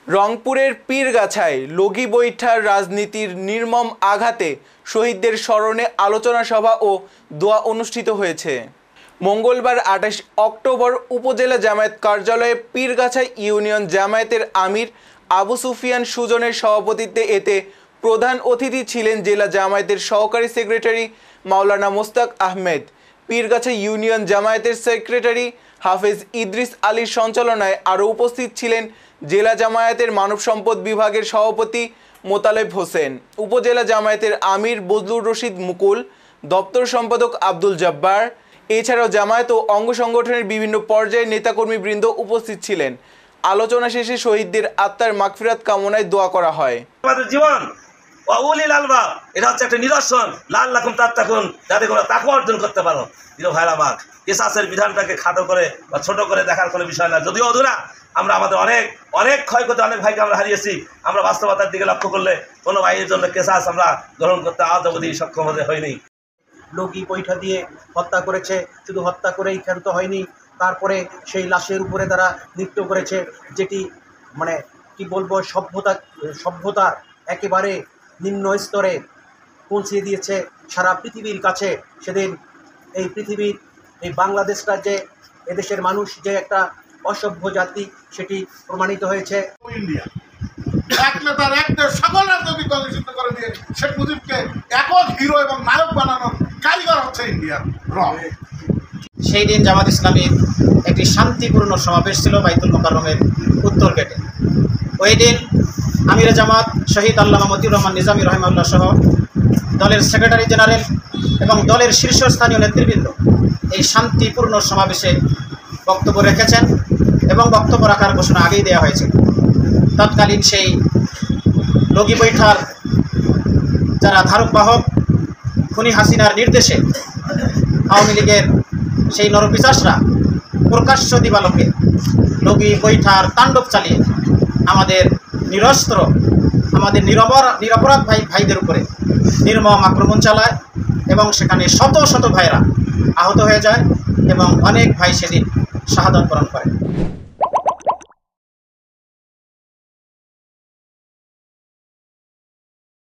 রংপুরের পীরগাছায় লগি বৈঠার রাজনীতির নির্মম আঘাতে শহীদদের স্মরণে আলোচনা সভা ও দোয়া অনুষ্ঠিত হয়েছে। মঙ্গলবার ২৮ অক্টোবর উপজেলা জামায়াত কার্যালয়ে পীরগাছা ইউনিয়ন জামায়াতের আমির আবু সুফিয়ান সুজনের সভাপতিত্বে এতে প্রধান অতিথি ছিলেন জেলা জামায়াতের সহকারী সেক্রেটারি মাওলানা মোস্তাক আহমেদ। পীরগাছা ইউনিয়ন জামায়াতের সেক্রেটারি হাফেজ ইদ্রিস আলীর সঞ্চালনায় আরও উপস্থিত ছিলেন জেলা জামায়াতের মানব সম্পদ বিভাগের সভাপতি মোতালেব হোসেন, উপজেলা জামায়াতের আমির বজলুর রশিদ মুকুল, দপ্তর সম্পাদক আব্দুল জব্বার। এছাড়াও জামায়াত ও অঙ্গ সংগঠনের বিভিন্ন পর্যায়ের নেতাকর্মীবৃন্দ উপস্থিত ছিলেন। আলোচনা শেষে শহীদদের আত্মার মাগফিরাত কামনায় দোয়া করা হয়। আমাদের জীবন ওয়াউলিল আলবাব, এটা হচ্ছে একটা নিদর্শন, লাআল্লাকুম তাত্তাকুন, যাতে করে তাকওয়া অর্জন করতে পারো। প্রিয় ভাইরা আমার, কিসাসের বিধানটাকে খাটো করে বা ছোট করে দেখার কোনো বিষয় না। যদিও অধুরা, আমরা আমাদের অনেক ক্ষয়ক্ষতি, অনেক ভাইকে আমরা হারিয়েছি। আমরা বাস্তবতার দিকে লক্ষ্য করলে কোনো ভাইয়ের জন্য কেসাস আমরা গ্রহণ করতে আজ অবধি সক্ষম হতে হয়নি। লগি বৈঠা দিয়ে হত্যা করেছে, শুধু হত্যা করেই ক্ষান্ত হয়নি, তারপরে সেই লাশের উপরে তারা নৃত্য করেছে, যেটি মানে কি বলবো, সভ্যতা একেবারে নিম্ন স্তরে পৌঁছে দিয়েছে সারা পৃথিবীর কাছে। সেদিন এই পৃথিবীর এই বাংলাদেশটা যে এদেশের মানুষ যে একটা অসভ্য জাতি, সেটি প্রমাণিত হয়েছে। ইন্ডিয়া এক নেতার এক দেশ সকল রাজনৈতিক দল নিষিদ্ধ করে দিয়ে শেখ মুজিবকে একক হিরো এবং নায়ক বানানোর কারিগর হচ্ছে ইন্ডিয়ার রং। সেই দিন জামাত ইসলামীর একটি শান্তিপূর্ণ সমাবেশ ছিল বাইতুল মোকাররমের উত্তর গেটে। ওই দিন আমিরে জামাত শহীদ আল্লামা মতিউর রহমান নিজামী রহিমাহুল্লাহ সহ দলের সেক্রেটারি জেনারেল এবং দলের শীর্ষস্থানীয় নেতৃবৃন্দ এই শান্তিপূর্ণ সমাবেশে বক্তব্য রেখেছেন এবং বক্তব্য রাখার ঘোষণা আগেই দেওয়া হয়েছে। তৎকালীন সেই লগি বৈঠার যারা ধারক বাহক, খুনি হাসিনার নির্দেশে আওয়ামী লীগের সেই নরপিশাচরা প্রকাশ্য দিবালোকে লগি বৈঠার তাণ্ডব চালিয়ে আমাদের নিরস্ত্র, আমাদের নিরপরাধ ভাইদের উপরে নির্মম আক্রমণ চালায় এবং সেখানে শত শত ভাইরা আহত হয়ে যায় এবং অনেক ভাই সেদিন শাহাদাত বরণ করে।